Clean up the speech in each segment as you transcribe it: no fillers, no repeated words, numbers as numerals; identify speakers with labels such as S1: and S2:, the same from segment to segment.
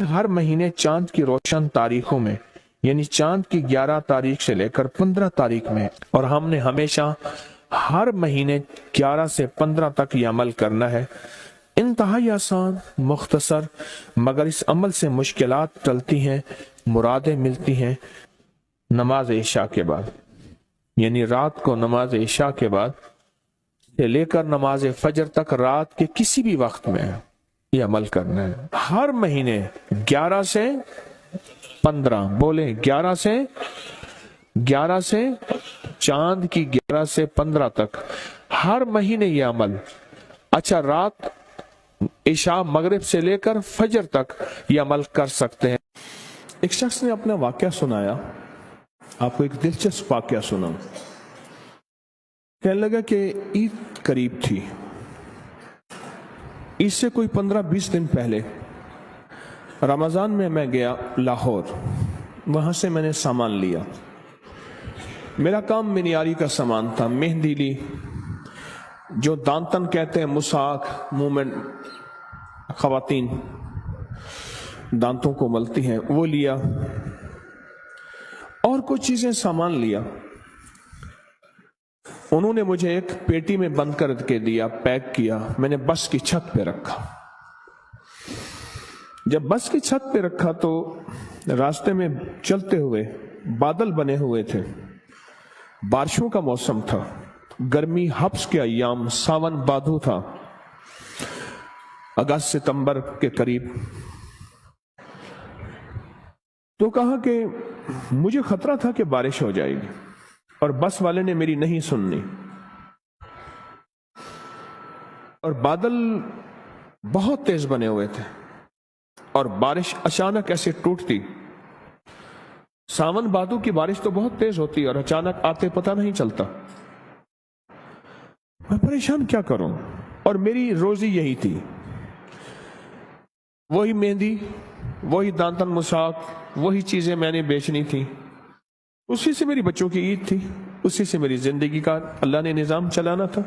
S1: ہر مہینے چاند کی روشن تاریخوں میں، یعنی چاند کی 11 تاریخ سے لے کر 15 تاریخ میں، اور ہم نے ہمیشہ ہر مہینے 11 سے 15 تک یہ عمل کرنا ہے۔ انتہائی آسان، مختصر، مگر اس عمل سے مشکلات ٹلتی ہیں، مرادیں ملتی ہیں۔ نماز عشاء کے بعد، یعنی رات کو نماز عشاء کے بعد سے لے کر نماز فجر تک رات کے کسی بھی وقت میں یہ عمل کرنا ہے۔ ہر مہینے 11 سے 15، بولیں 11 سے چاند کی 11 سے 15 تک ہر مہینے یہ عمل۔ اچھا، رات عشاء مغرب سے لے کر فجر تک یہ عمل کر سکتے ہیں۔ ایک شخص نے اپنا واقعہ سنایا، آپ کو ایک دلچسپ واقعہ سنا۔ کہنے لگا کہ عید قریب تھی، عید سے کوئی 15-20 دن پہلے رمضان میں گیا لاہور، وہاں سے میں نے سامان لیا۔ میرا کام منیاری کا سامان تھا، مہندی لی، جو دانتن کہتے ہیں، مساک، منہ میں خواتین دانتوں کو ملتی ہیں، وہ لیا، اور کچھ چیزیں سامان لیا۔ انہوں نے مجھے ایک پیٹی میں بند کر کے دیا، پیک کیا، میں نے بس کی چھت پہ رکھا۔ جب بس کی چھت پہ رکھا تو راستے میں چلتے ہوئے بادل بنے ہوئے تھے، بارشوں کا موسم تھا، گرمی حبس کے ایام، ساون بادو تھا، اگست ستمبر کے قریب۔ تو کہا کہ مجھے خطرہ تھا کہ بارش ہو جائے گی، اور بس والے نے میری نہیں سننی، اور بادل بہت تیز بنے ہوئے تھے، اور بارش اچانک ایسے ٹوٹتی۔ ساون بادو کی بارش تو بہت تیز ہوتی اور اچانک آتے پتہ نہیں چلتا۔ میں پریشان کیا کروں، اور میری روزی یہی تھی، وہی مہندی، وہی دانتن مساک، وہی چیزیں میں نے بیچنی تھی، اسی سے میری بچوں کی عید تھی، اسی سے میری زندگی کا اللہ نے نظام چلانا تھا۔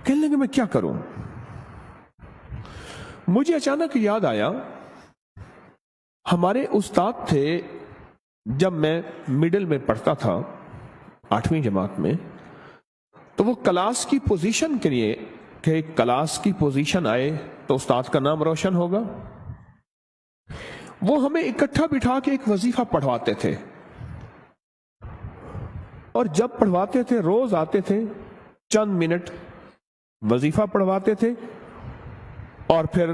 S1: کہنے لگے میں کیا کروں؟ مجھے اچانک یاد آیا، ہمارے استاد تھے جب میں مڈل میں پڑھتا تھا، 8ویں جماعت میں، تو وہ کلاس کی پوزیشن کے لیے کہ کلاس کی پوزیشن آئے تو استاد کا نام روشن ہوگا، وہ ہمیں اکٹھا بٹھا کے ایک وظیفہ پڑھواتے تھے، اور جب پڑھواتے تھے روز آتے تھے، چند منٹ وظیفہ پڑھواتے تھے، اور پھر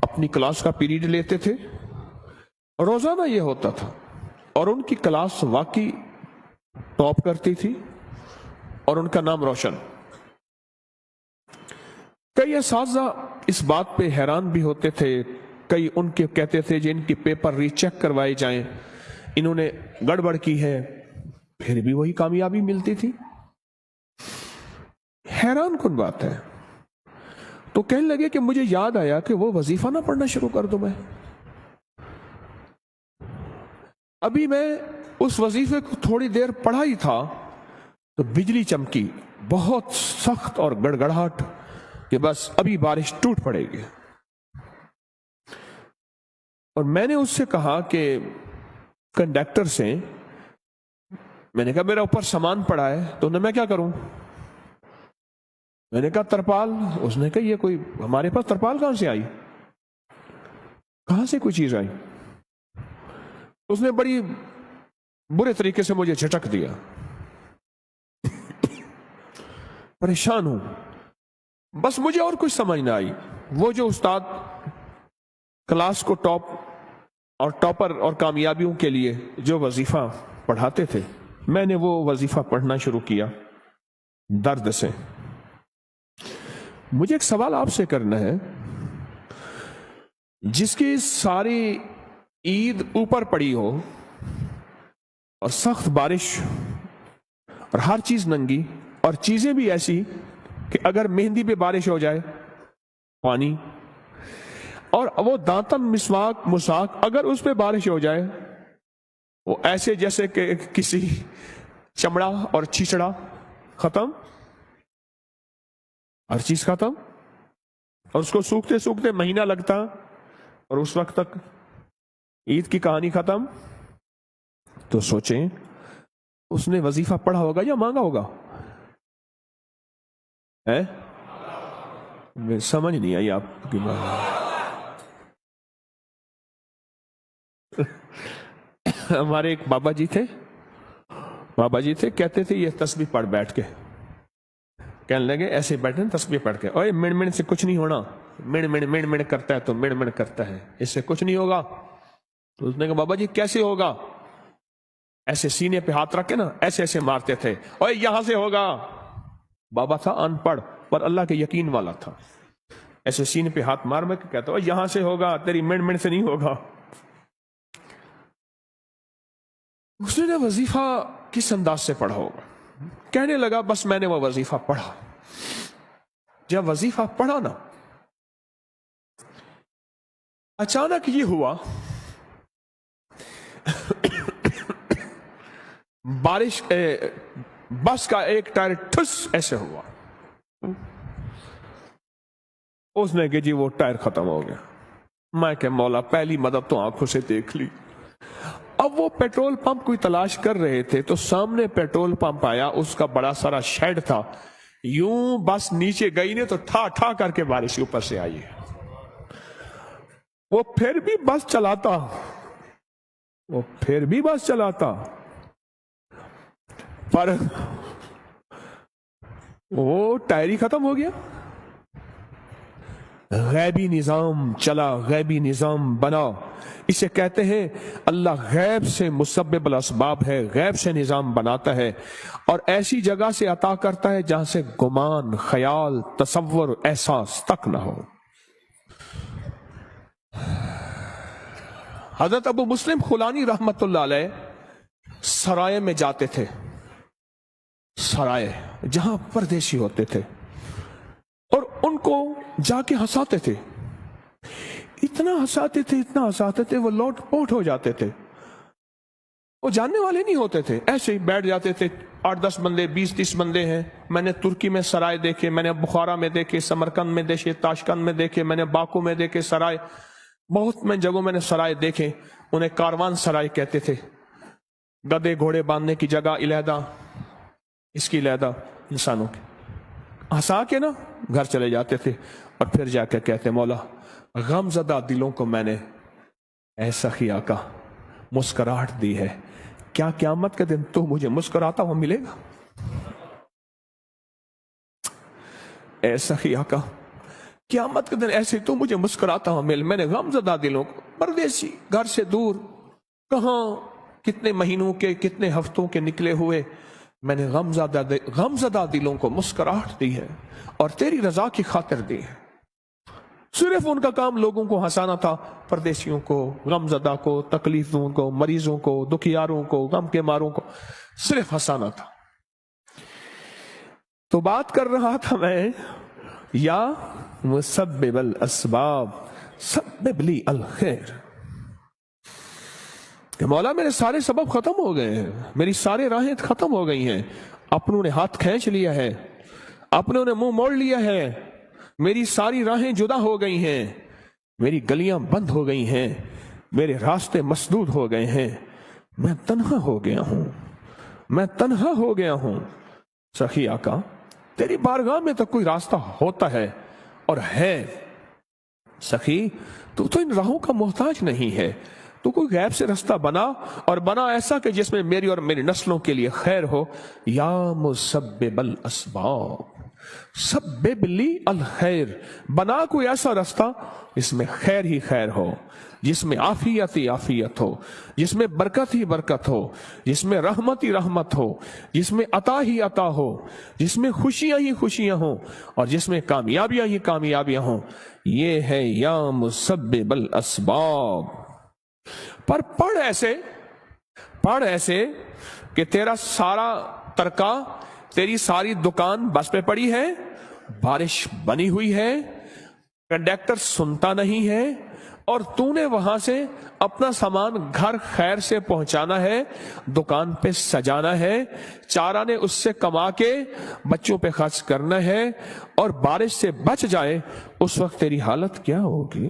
S1: اپنی کلاس کا پیریڈ لیتے تھے۔ روزانہ یہ ہوتا تھا، اور ان کی کلاس واقعی ٹاپ کرتی تھی، اور ان کا نام روشن۔ کئی اساتذہ اس بات پہ حیران بھی ہوتے تھے، کئی ان کے کہتے تھے جن کی پیپر ری چیک کروائے جائیں، انہوں نے گڑبڑ کی ہے، پھر بھی وہی کامیابی ملتی تھی۔ حیران کن بات ہے۔ تو کہنے لگے کہ مجھے یاد آیا کہ وہ وظیفہ نہ پڑھنا شروع کر دوں میں۔ ابھی میں اس وظیفے کو تھوڑی دیر پڑھا ہی تھا تو بجلی چمکی، بہت سخت اور گڑگڑاہٹ، کہ بس ابھی بارش ٹوٹ پڑے گی۔ اور میں نے اس سے کہا کہ کنڈکٹر سے، میں نے کہا میرا اوپر سامان پڑا ہے، تو میں کیا کروں؟ میں نے کہا ترپال۔ اس نے کہا یہ کوئی ہمارے پاس ترپال کہاں سے آئی، کہاں سے کوئی چیز آئی؟ اس نے بڑی برے طریقے سے مجھے جھٹک دیا۔ پریشان ہوں، بس مجھے اور کچھ سمجھ نہ آئی۔ وہ جو استاد کلاس کو ٹاپ اور ٹاپر اور کامیابیوں کے لیے جو وظیفہ پڑھاتے تھے، میں نے وہ وظیفہ پڑھنا شروع کیا درد سے۔ مجھے ایک سوال آپ سے کرنا ہے، جس کی ساری عید اوپر پڑی ہو اور سخت بارش اور ہر چیز ننگی، اور چیزیں بھی ایسی کہ اگر مہندی پہ بارش ہو جائے پانی، اور وہ دانتن مساک اگر اس پہ بارش ہو جائے وہ ایسے جیسے کہ کسی چمڑا اور چھچڑا، ختم، ہر چیز ختم، اور اس کو سوکھتے سوکھتے مہینہ لگتا، اور اس وقت تک عید کی کہانی ختم. تو سوچیں اس نے وظیفہ پڑھا ہوگا یا مانگا ہوگا؟ سمجھ نہیں آئی آپ کی بات. ہمارے ایک بابا جی تھے کہتے تھے یہ تسبیح پڑھ بیٹھ کے. کہنے لگے ایسے بیٹھے تسبیح پڑھ کے، اوے مڑ مڑ سے کچھ نہیں ہونا، مڑ مڑ کرتا ہے تو مڑ مڑ کرتا ہے، اس سے کچھ نہیں ہوگا. تو اس نے کہا بابا جی کیسے ہوگا؟ ایسے سینے پہ ہاتھ رکھ کے نا ایسے ایسے مارتے تھے، اوے یہاں سے ہوگا. بابا تھا ان پڑھ پر اللہ کے یقین والا تھا. ایسے سینے پہ ہاتھ مار کے کہتا اوے یہاں سے ہوگا، تیری مڑ مڑ سے نہیں ہوگا. اس نے وظیفہ کس انداز سے پڑھا ہوگا؟ کہنے لگا بس میں نے وہ وظیفہ پڑھا. جب وظیفہ پڑھا نا اچانک یہ ہوا بارش بس کا ایک ٹائر ٹھس ایسے ہوا. اس نے کہ جی وہ ٹائر ختم ہو گیا. میں کہ مولا پہلی مدد تو آنکھوں سے دیکھ لی. اب وہ پیٹرول پمپ کوئی تلاش کر رہے تھے تو سامنے پیٹرول پمپ آیا، اس کا بڑا سارا شیڈ تھا. یوں بس نیچے گئی نے تو ٹھا ٹھا کر کے بارش اوپر سے آئی. وہ پھر بھی بس چلاتا پر وہ ٹائر ہی ختم ہو گیا. غیبی نظام چلا، غیبی نظام بنا. اسے کہتے ہیں اللہ غیب سے مسبب الاسباب ہے، غیب سے نظام بناتا ہے اور ایسی جگہ سے عطا کرتا ہے جہاں سے گمان، خیال، تصور، احساس تک نہ ہو. حضرت ابو مسلم خولانی رحمت اللہ علیہ سرائے میں جاتے تھے، سرائے جہاں پردیسی ہوتے تھے، اور ان کو جا کے ہنساتے تھے. اتنا ہنساتے تھے وہ لوٹ پوٹ ہو جاتے تھے. وہ جاننے والے نہیں ہوتے تھے، ایسے ہی بیٹھ جاتے تھے. 8-10 بندے، 20-30 بندے ہیں. میں نے ترکی میں سرائے دیکھے، میں نے بخارا میں دیکھے، سمرقند میں دیکھے، تاشقند میں دیکھے، میں نے باکو میں دیکھے سرائے. بہت میں جگہوں میں نے سرائے دیکھے. انہیں کاروان سرائے کہتے تھے. گدے گھوڑے باندھنے کی جگہ علیحدہ، اس کی علیحدہ، انسانوں کی. ہنسا کے نا گھر چلے جاتے تھے اور پھر جا کے کہتے مولا غم زدہ دلوں کو میں نے ایسا ہی آقا مسکراہٹ دی ہے، کیا قیامت کے دن تو مجھے مسکراتا ہوا ملے گا؟ ایسا ہی آقا قیامت کے دن ایسے تو مجھے مسکراتا ہوا مل. میں نے غم زدہ دلوں کو، پردیسی گھر سے دور، کہاں کتنے مہینوں کے کتنے ہفتوں کے نکلے ہوئے، میں نے غم زدہ دلوں کو مسکراہٹ دی ہے اور تیری رضا کی خاطر دی ہے. صرف ان کا کام لوگوں کو ہنسانا تھا، پردیسیوں کو، غم زدہ کو، تکلیفوں کو، مریضوں کو، دکھیاروں کو، غم کے ماروں کو صرف ہنسانا تھا. تو بات کر رہا تھا میں یا مسبب الاسباب سبب لی الخیر، کہ مولا میرے سارے سبب ختم ہو گئے ہیں، میری سارے راہیں ختم ہو گئی ہیں. اپنوں نے ہاتھ کھینچ لیا ہے، اپنوں نے منہ موڑ لیا ہے، میری ساری راہیں جدا ہو گئی ہیں، میری گلیاں بند ہو گئی ہیں، میرے راستے مسدود ہو گئے ہیں. میں تنہا ہو گیا ہوں. سخی آقا تیری بارگاہ میں تو کوئی راستہ ہوتا ہے اور ہے. سخی تو ان راہوں کا محتاج نہیں ہے، تو کوئی غیب سے رستہ بنا، اور بنا ایسا کہ جس میں میری اور میری نسلوں کے لیے خیر ہو. یا مسبب الاسباب سبب لی الخیر، بنا کوئی ایسا رستہ جس میں خیر ہی خیر ہو، جس میں عافیت ہی عافیت ہو، جس میں برکت ہی برکت ہو، جس میں رحمت ہی رحمت ہو، جس میں عطا ہی عطا ہو، جس میں خوشیاں ہی خوشیاں ہوں، اور جس میں کامیابیاں ہی کامیابیاں ہوں. یہ ہے یا مسبب الاسباب. پر پڑھ ایسے کہ تیرا سارا ترکا، تیری ساری دکان بس پہ پڑی ہے، بارش بنی ہوئی ہے، کنڈکٹر سنتا نہیں ہے، اور تو نے وہاں سے اپنا سامان گھر خیر سے پہنچانا ہے، دکان پہ سجانا ہے، 4 آنے اس سے کما کے بچوں پہ خرچ کرنا ہے، اور بارش سے بچ جائے اس وقت تیری حالت کیا ہوگی؟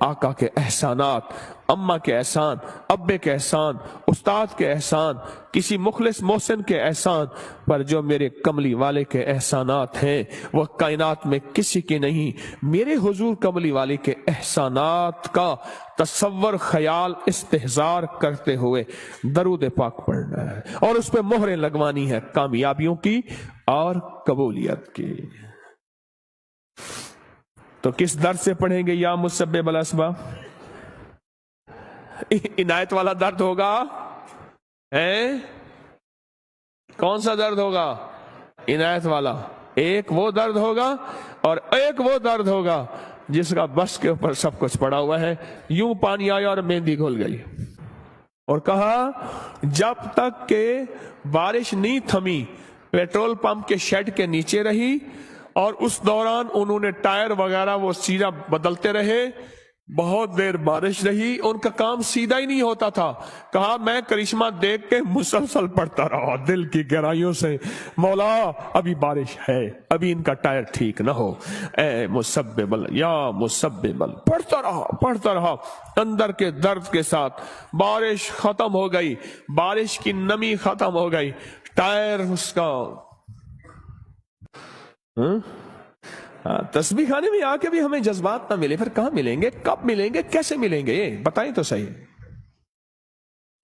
S1: آقا کے احسانات، اماں کے احسان، ابے کے احسان، استاد کے احسان، کسی مخلص محسن کے احسان پر جو میرے کملی والے کے احسانات ہیں وہ کائنات میں کسی کے نہیں۔ میرے حضور کملی والے کے احسانات کا تصور، خیال، استحضار کرتے ہوئے درود پاک پڑھنا ہے اور اس پہ مہریں لگوانی ہے کامیابیوں کی اور قبولیت کی۔ تو کس درد سے پڑھیں گے یا مسبب الاسباب؟ عنایت والا درد ہوگا، کون سا درد ہوگا؟ عنایت والا۔ ایک وہ درد ہوگا اور ایک وہ درد ہوگا جس کا بس کے اوپر سب کچھ پڑا ہوا ہے۔ یوں پانی آیا اور مہندی گھل گئی، اور کہا جب تک کہ بارش نہیں تھمی پیٹرول پمپ کے شیڈ کے نیچے رہی، اور اس دوران انہوں نے ٹائر وغیرہ وہ سیدھا بدلتے رہے، بہت دیر بارش رہی، ان کا کام سیدھا ہی نہیں ہوتا تھا۔ کہا میں کرشمہ دیکھ کے مسلسل پڑھتا رہا دل کی گہرائیوں سے، مولا ابھی بارش ہے، ابھی ان کا ٹائر ٹھیک نہ ہو، اے مسبب یا مسبب، پڑھتا رہا اندر کے درد کے ساتھ۔ بارش ختم ہو گئی، بارش کی نمی ختم ہو گئی، ٹائر اس کا تسبیح خانے میں آ کے بھی ہمیں جذبات نہ ملے، پھر کہاں ملیں گے، کب ملیں گے، کیسے ملیں گے، بتائیں تو صحیح۔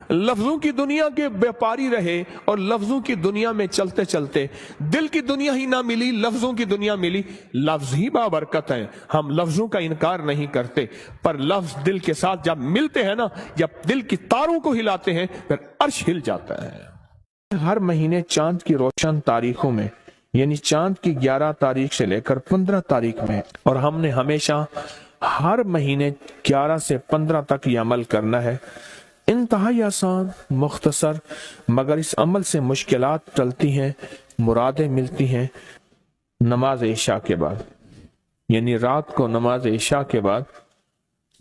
S1: لفظوں کی دنیا کے بیپاری رہے اور لفظوں کی دنیا میں چلتے چلتے دل کی دنیا ہی نہ ملی، لفظوں کی دنیا ملی۔ لفظ ہی بابرکت ہیں، ہم لفظوں کا انکار نہیں کرتے، پر لفظ دل کے ساتھ جب ملتے ہیں نا، جب دل کی تاروں کو ہلاتے ہیں پھر عرش ہل جاتا ہے۔ ہر مہینے چاند کی روشن تاریخوں میں، یعنی چاند کی 11 تاریخ سے لے کر 15 تاریخ میں، اور ہم نے ہمیشہ ہر مہینے 11 سے 15 تک یہ عمل کرنا ہے۔ انتہائی آسان، مختصر، مگر اس عمل سے مشکلات ٹلتی ہیں، مرادیں ملتی ہیں۔ نماز عشاء کے بعد، یعنی رات کو نماز عشاء کے بعد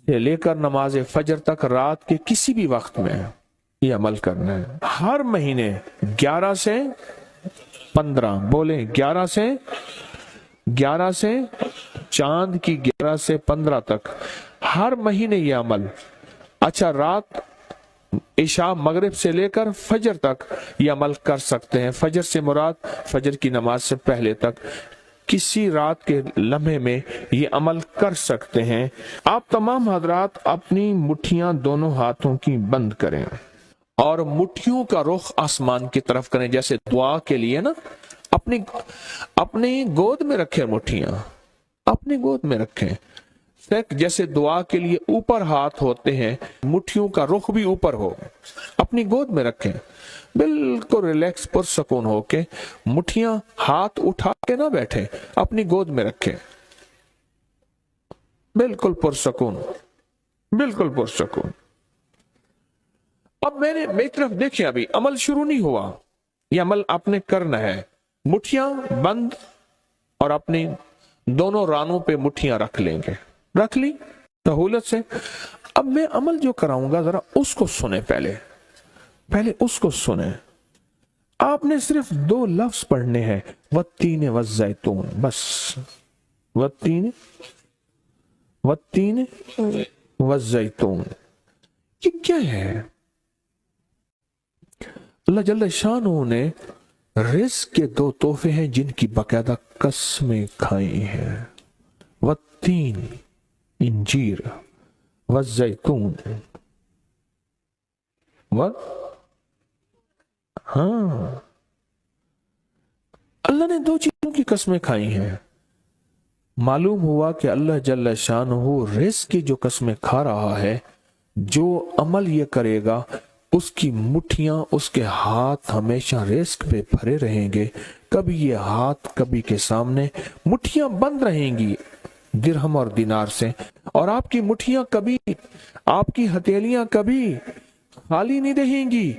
S1: سے لے کر نماز فجر تک رات کے کسی بھی وقت میں یہ عمل کرنا ہے۔ ہر مہینے 11 سے 15، بولیں 11 سے چاند کی 11 سے 15 تک ہر مہینے یہ عمل۔ اچھا، رات عشاء مغرب سے لے کر فجر تک یہ عمل کر سکتے ہیں۔ فجر سے مراد فجر کی نماز سے پہلے تک کسی رات کے لمحے میں یہ عمل کر سکتے ہیں۔ آپ تمام حضرات اپنی مٹھیاں دونوں ہاتھوں کی بند کریں اور مٹھیوں کا رخ آسمان کی طرف کریں، جیسے دعا کے لیے نا، اپنی گود میں رکھیں، مٹھیاں اپنی گود میں رکھیں، جیسے دعا کے لیے اوپر ہاتھ ہوتے ہیں، مٹھیوں کا رخ بھی اوپر ہو، اپنی گود میں رکھیں، بالکل ریلیکس پرسکون ہو کے، مٹھیاں ہاتھ اٹھا کے نہ بیٹھیں، اپنی گود میں رکھیں، بالکل پرسکون، بالکل پرسکون۔ اب میری طرف دیکھیں، ابھی عمل شروع نہیں ہوا، یہ عمل آپ نے کرنا ہے۔ مٹھیاں بند اور اپنی دونوں رانوں پہ مٹھیاں رکھ لیں گے، رکھ لی سہولت سے۔ اب میں عمل جو کراؤں گا ذرا اس کو سنیں، پہلے اس کو سنیں۔ آپ نے صرف 2 لفظ پڑھنے ہیں، والتین والزیتون، بس والتین والزیتون۔ یہ کیا ہے؟ اللہ جل شانہ نے رزق کے 2 تحفے ہیں جن کی باقاعدہ قسمیں کھائی ہیں، والتین انجیر، والزیتون، اللہ نے 2 چیزوں کی قسمیں کھائی ہیں۔ معلوم ہوا کہ اللہ جل شانہ رزق کی جو قسمیں کھا رہا ہے، جو عمل یہ کرے گا اس کی مٹھیاں، اس کے ہاتھ ہمیشہ رزق پہ بھرے رہیں گے، کبھی یہ ہاتھ کبھی کے سامنے، مٹھیاں بند رہیں گی درہم اور دینار سے، اور آپ کی مٹھیاں کبھی، آپ کی ہتھیلیاں کبھی خالی نہیں رہیں گی۔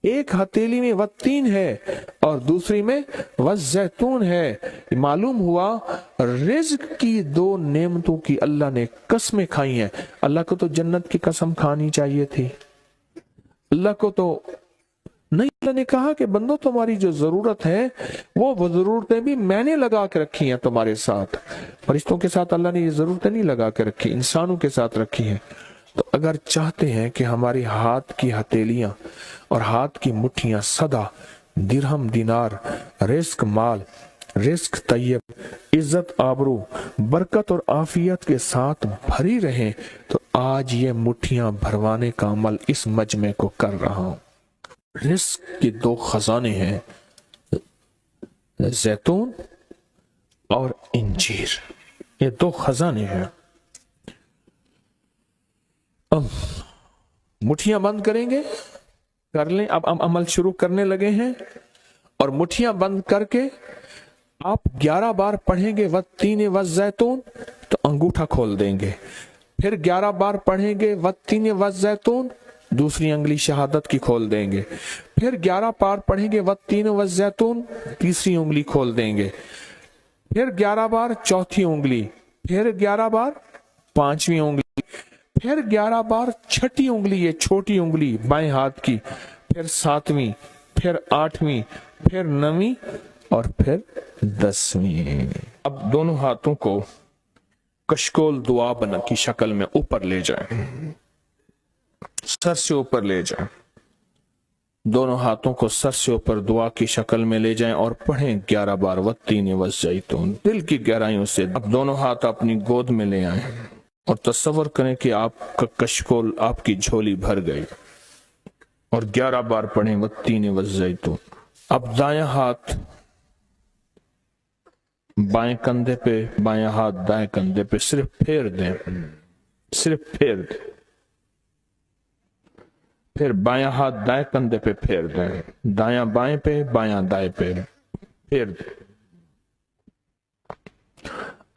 S1: ایک ہتھیلی میں والتین ہے اور دوسری میں والزیتون ہے۔ معلوم ہوا رزق کی 2 نعمتوں کی اللہ نے قسمیں کھائی ہیں۔ اللہ کو تو جنت کی قسم کھانی چاہیے تھی، اللہ کو تو نہیں، اللہ اللہ نے کہا کہ بندو تمہاری جو ضرورت ہے وہ ضرورتیں بھی میں نے لگا کے رکھی ہیں تمہارے ساتھ. فرشتوں کے ساتھ اللہ نے یہ ضرورتیں نہیں لگا کے رکھی، انسانوں کے ساتھ رکھی ہیں. تو اگر چاہتے ہیں کہ ہماری ہاتھ کی ہتھیلیاں اور ہاتھ کی مٹھیاں سدا درہم دینار، رزق مال، رزق طیب، عزت آبرو، برکت اور عافیت کے ساتھ بھری رہیں، تو آج یہ مٹھیاں بھروانے کا عمل اس مجمع کو کر رہا ہوں. رزق کے دو خزانے ہیں، زیتون اور انجیر. یہ دو خزانے ہیں. اب مٹھیاں بند کریں گے، کر لیں. اب ہم عمل شروع کرنے لگے ہیں، اور مٹھیاں بند کر کے آپ 11 بار پڑھیں گے والتین والزیتون تو انگوٹھا کھول دیں گے. پھر 11 بار پڑھیں گے والتین والزیتون، دوسری انگلی شہادت کی کھول دیں گے. پھر 11 بار پڑھیں گے والتین والزیتون، تیسری انگلی کھول دیں گے. پھر 11 بار چوتھی انگلی، پھر 11 بار پانچویں انگلی، پھر 11 بار چھٹی انگلی، یہ چھوٹی انگلی بائیں ہاتھ کی، پھر 7ویں، پھر 8ویں، پھر 9ویں اور پھر 10ویں. اب دونوں ہاتھوں کو کشکول دعا بنا کی شکل میں اوپر لے جائیں، سر سے اوپر لے جائیں. دونوں ہاتھوں کو سر سے اوپر دعا کی شکل میں لے جائیں اور پڑھیں 11 بار والتین والزیتون دل کی گہرائیوں سے. اب دونوں ہاتھ اپنی گود میں لے آئیں اور تصور کریں کہ آپ کا کشکول آپ کی جھولی بھر گئی، اور 11 بار پڑھیں والتین والزیتون. اب دایاں ہاتھ بائیں کندھے پہ، بایاں ہاتھ دائیں کندھے پہ صرف پھیر دیں، صرف پھیر دیں. پھر بایاں ہاتھ دائیں کندھے پہ پھیر دیں، دایاں بائیں پہ، بایاں دائیں پہ پھیر دیں.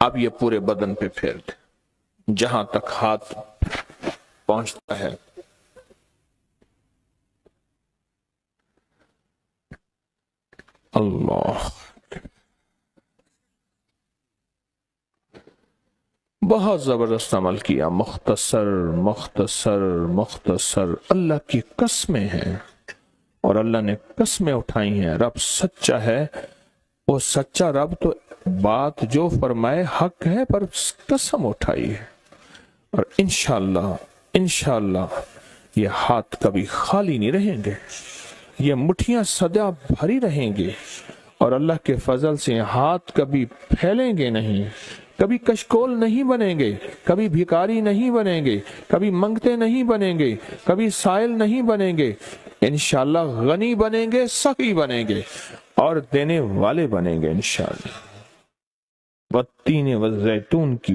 S1: اب یہ پورے بدن پہ پھیر دیں جہاں تک ہاتھ پہنچتا ہے. اللہ، بہت زبردست عمل کیا. مختصر مختصر مختصر. اللہ کی قسمیں ہیں، اور اللہ نے قسمیں اٹھائی ہیں. رب سچا ہے، وہ سچا رب تو بات جو فرمائے حق ہے، پر قسم اٹھائی ہے. اور انشاءاللہ یہ ہاتھ کبھی خالی نہیں رہیں گے، یہ مٹھیاں سدا بھری رہیں گے، اور اللہ کے فضل سے ہاتھ کبھی پھیلیں گے نہیں، کبھی کشکول نہیں بنیں گے، کبھی بھکاری نہیں بنیں گے، کبھی منگتے نہیں بنیں گے، کبھی سائل نہیں بنیں گے. انشاءاللہ غنی بنیں گے، سخی بنیں گے، اور دینے والے بنیں گے انشاءاللہ. والتین والزیتون کی